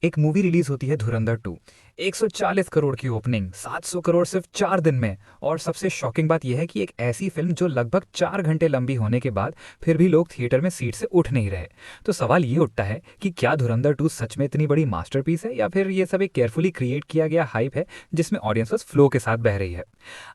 एक movie release होती है धुरंधर 2। 140 करोड़ की ओपनिंग, 700 करोड़ सिर्फ 4 दिन में। और सबसे शॉकिंग बात यह है कि एक ऐसी फिल्म जो लगभग 4 घंटे लंबी होने के बाद फिर भी लोग थिएटर में सीट से उठ नहीं रहे। तो सवाल ये उठता है कि क्या धुरंधर 2 सच में इतनी बड़ी मास्टरपीस है या फिर ये सब एक केयरफुली क्रिएट किया गया हाइप है जिसमें ऑडियंस बस फ्लो के साथ बह रही है।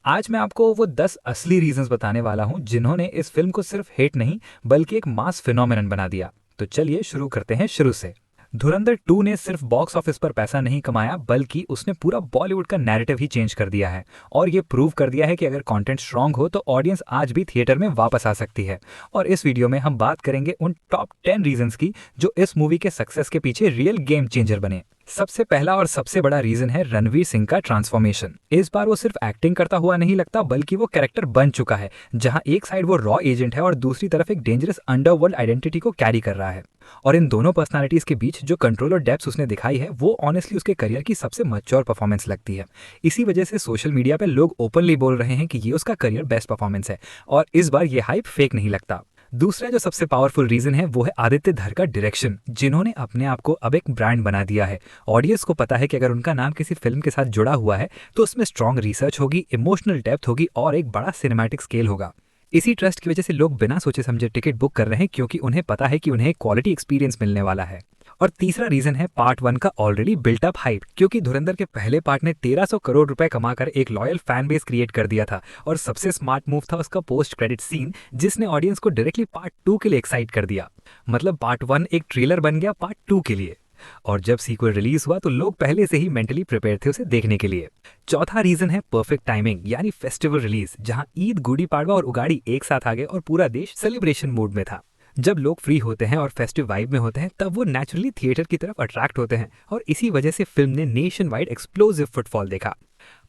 आज मैं आपको वो 10 असली रीजंस बताने वाला हूँ जिन्होंने इस फिल्म को सिर्फ हिट नहीं बल्कि एक मास फिनोमिनन बना दिया। तो चलिए शुरू करते हैं शुरू से। धुरंधर 2 ने सिर्फ बॉक्स ऑफिस पर पैसा नहीं कमाया बल्कि उसने पूरा बॉलीवुड का नैरेटिव ही चेंज कर दिया है। और ये प्रूव कर दिया है कि अगर कंटेंट स्ट्रांग हो तो ऑडियंस आज भी थिएटर में वापस आ सकती है। और इस वीडियो में हम बात करेंगे उन टॉप 10 रीजंस की जो इस मूवी के सक्सेस के पीछे रियल गेम चेंजर बने। सबसे पहला और सबसे बड़ा रीजन है रणवीर सिंह का ट्रांसफॉर्मेशन। इस बार वो सिर्फ एक्टिंग करता हुआ नहीं लगता बल्कि वो कैरेक्टर बन चुका है, जहां एक साइड वो रॉ एजेंट है और दूसरी तरफ एक डेंजरस अंडरवर्ल्ड आइडेंटिटी को कैरी कर रहा है। और इन दोनों पर्सनालिटीज के बीच जो कंट्रोल और डेप्थ उसने दिखाई है वो ऑनेस्टली उसके करियर की सबसे मैच्योर परफॉर्मेंस लगती है। इसी वजह से सोशल मीडिया पे लोग ओपनली बोल रहे हैं कि ये उसका करियर बेस्ट परफॉर्मेंस है और इस बार ये हाइप फेक नहीं लगता। दूसरा जो सबसे पावरफुल रीजन है वो है आदित्य धर का डायरेक्शन, जिन्होंने अपने आप को अब एक ब्रांड बना दिया है। ऑडियंस को पता है कि अगर उनका नाम किसी फिल्म के साथ जुड़ा हुआ है तो उसमें स्ट्रॉन्ग रिसर्च होगी, इमोशनल डेप्थ होगी और एक बड़ा सिनेमैटिक स्केल होगा। इसी ट्रस्ट की वजह से लोग बिना सोचे समझे टिकट बुक कर रहे हैं क्योंकि उन्हें पता है कि उन्हें क्वालिटी एक्सपीरियंस मिलने वाला है। और तीसरा रीजन है पार्ट 1 का ऑलरेडी बिल्ट अप हाइप, क्योंकि धुरंधर के पहले पार्ट ने 1300 करोड़ रुपए कमाकर एक लॉयल फैन बेस क्रिएट कर दिया था। और सबसे स्मार्ट मूव था उसका पोस्ट क्रेडिट सीन, जिसने ऑडियंस को डायरेक्टली पार्ट 2 के लिए एक्साइट कर दिया। मतलब पार्ट 1 एक ट्रेलर बन गया पार्ट 2 के लिए। और जब सीक्वल रिलीज हुआ तो लोग पहले से ही मेंटली प्रिपेयर थे उसे देखने के लिए। चौथा रीजन है परफेक्ट टाइमिंग, यानी फेस्टिवल रिलीज, जहां ईद, गुड़ी पाड़वा और उगाड़ी एक साथ आ गए और पूरा देश सेलिब्रेशन मूड में था। जब लोग फ्री होते हैं और फेस्टिव वाइब में होते हैं तब वो नेचुरली थिएटर की तरफ अट्रैक्ट होते हैं और इसी वजह से फिल्म ने नेशन वाइड एक्सप्लोसिव फुटफॉल देखा।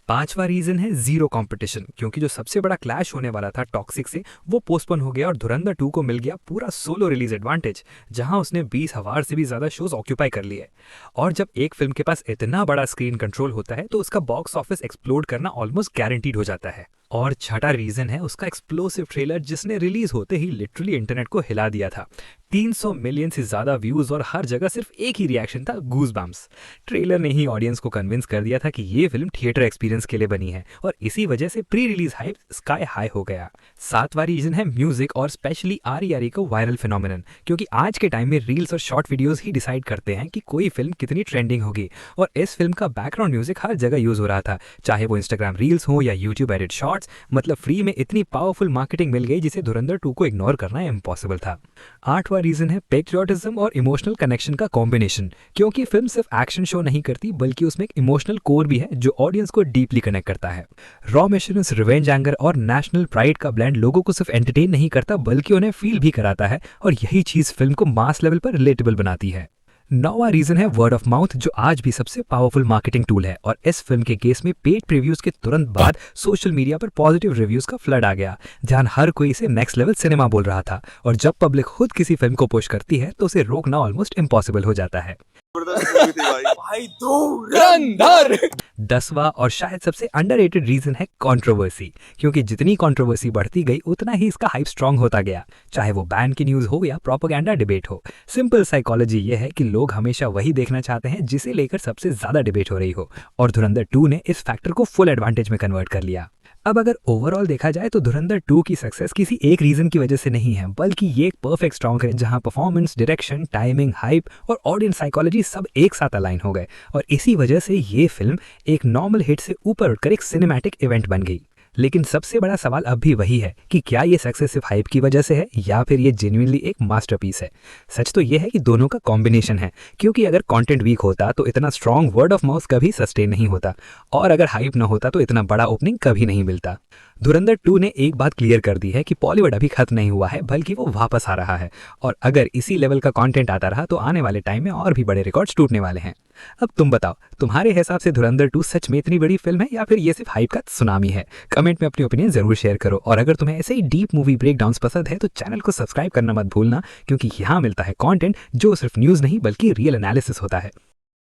पांचवा रीजन है जीरो कंपटीशन, क्योंकि जो सबसे बड़ा क्लैश होने वाला था टॉक्सिक से वो पोस्टपोन हो गया और धुरंधर 2 को मिल गया पूरा सोलो रिलीज एडवांटेज, जहां उसने 20,000 से भी ज्यादा शोज ऑक्यूपाई कर लिए। और जब एक फिल्म के पास इतना बड़ा स्क्रीन कंट्रोल होता है तो उसका बॉक्स ऑफिस एक्सप्लोड करना ऑलमोस्ट गारंटीड हो जाता है। और छठा रीजन है उसका एक्सप्लोसिव ट्रेलर, जिसने रिलीज होते ही लिटरली इंटरनेट को हिला दिया था। 300 मिलियन से ज्यादा व्यूज और हर जगह सिर्फ एक ही रिएक्शन था, गूज़बम्प्स। ट्रेलर ने ही ऑडियंस को कन्विंस कर दिया था कि ये फिल्म थिएटर एक्सपीरियंस के लिए बनी है और इसी वजह से pre release hype sky high हो गया। सातवां रीजन है म्यूजिक और स्पेशली आर का वायरल फिनोमिनन, क्योंकि आज के टाइम में रील्स और शॉर्ट वीडियोस ही डिसाइड करते हैं कि कोई फिल्म कितनी ट्रेंडिंग होगी। और इस फिल्म का बैकग्राउंड म्यूजिक हर जगह यूज हो रहा था, चाहे वो इंस्टाग्राम रील्स हो या यूट्यूब एडिट शॉर्ट्स। मतलब फ्री में इतनी पावरफुल मार्केटिंग मिल गई जिसे धुरंधर 2 को इग्नोर करना इम्पॉसिबल था। आठवां रीजन है पेट्रियोटिज्म और इमोशनल कनेक्शन का कॉम्बिनेशन, क्योंकि फिल्म सिर्फ एक्शन शो नहीं करती बल्कि उसमें एक इमोशनल कोर भी है जो ऑडियंस को डीपली कनेक्ट करता है। रॉ मिशंस, रिवेंज एंगर और नेशनल प्राइड का ब्लेंड लोगों को सिर्फ एंटरटेन नहीं करता बल्कि उन्हें फील भी कराता है और यही चीज फिल्म को मास लेवल पर रिलेटेबल बनाती है। नौवां रीजन है वर्ड ऑफ माउथ, जो आज भी सबसे पावरफुल मार्केटिंग टूल है। और इस फिल्म के केस में पेड प्रीव्यूज के तुरंत बाद सोशल मीडिया पर पॉजिटिव रिव्यूज का फ्लड आ गया, जहां हर कोई इसे नेक्स्ट लेवल सिनेमा बोल रहा था। और जब पब्लिक खुद किसी फिल्म को पुश करती है तो उसे रोकना ऑलमोस्ट इम्पॉसिबल हो जाता है। भाई धुरंधर। 10वां और शायद सबसे अंडररेटेड रीजन है कंट्रोवर्सी, क्योंकि जितनी कंट्रोवर्सी बढ़ती गई उतना ही इसका हाइप स्ट्रांग होता गया, चाहे वो बैन की न्यूज हो या प्रोपेगेंडा डिबेट हो। सिंपल साइकोलॉजी ये है कि लोग हमेशा वही देखना चाहते हैं जिसे लेकर सबसे ज्यादा डिबेट हो रही हो, और धुरंधर 2 ने इस फैक्टर को फुल एडवांटेज में कन्वर्ट कर लिया। अब अगर ओवरऑल देखा जाए तो धुरंधर 2 की सक्सेस किसी एक रीजन की वजह से नहीं है बल्कि ये एक परफेक्ट स्ट्रॉन्ग है जहां परफॉर्मेंस, डायरेक्शन, टाइमिंग, हाइप और ऑडियंस साइकोलॉजी सब एक साथ अलाइन हो गए। और इसी वजह से ये फिल्म एक नॉर्मल हिट से ऊपर उठकर एक सिनेमैटिक इवेंट बन गई। लेकिन सबसे बड़ा सवाल अब भी वही है कि क्या ये सक्सेस सिर्फ हाइप की वजह से है या फिर ये जेन्युइनली एक मास्टरपीस है। सच तो ये है कि दोनों का कॉम्बिनेशन है, क्योंकि अगर कंटेंट वीक होता तो इतना स्ट्रॉन्ग वर्ड ऑफ माउथ कभी सस्टेन नहीं होता, और अगर हाइप ना होता तो इतना बड़ा ओपनिंग कभी नहीं मिलता। धुरंधर 2 ने एक बात क्लियर कर दी है कि बॉलीवुड अभी खत्म नहीं हुआ है बल्कि वो वापस आ रहा है, और अगर इसी लेवल का कंटेंट आता रहा तो आने वाले टाइम में और भी बड़े रिकॉर्ड्स टूटने वाले हैं। अब तुम बताओ, तुम्हारे हिसाब से धुरंधर 2 सच में इतनी बड़ी फिल्म है या फिर ये सिर्फ हाइप का सुनामी है? कमेंट में अपनी ओपिनियन जरूर शेयर करो, और अगर तुम्हें ऐसे ही डीप मूवी ब्रेकडाउन्स पसंद है तो चैनल को सब्सक्राइब करना मत भूलना, क्योंकि यहाँ मिलता है कंटेंट जो सिर्फ न्यूज़ नहीं बल्कि रियल एनालिसिस होता है।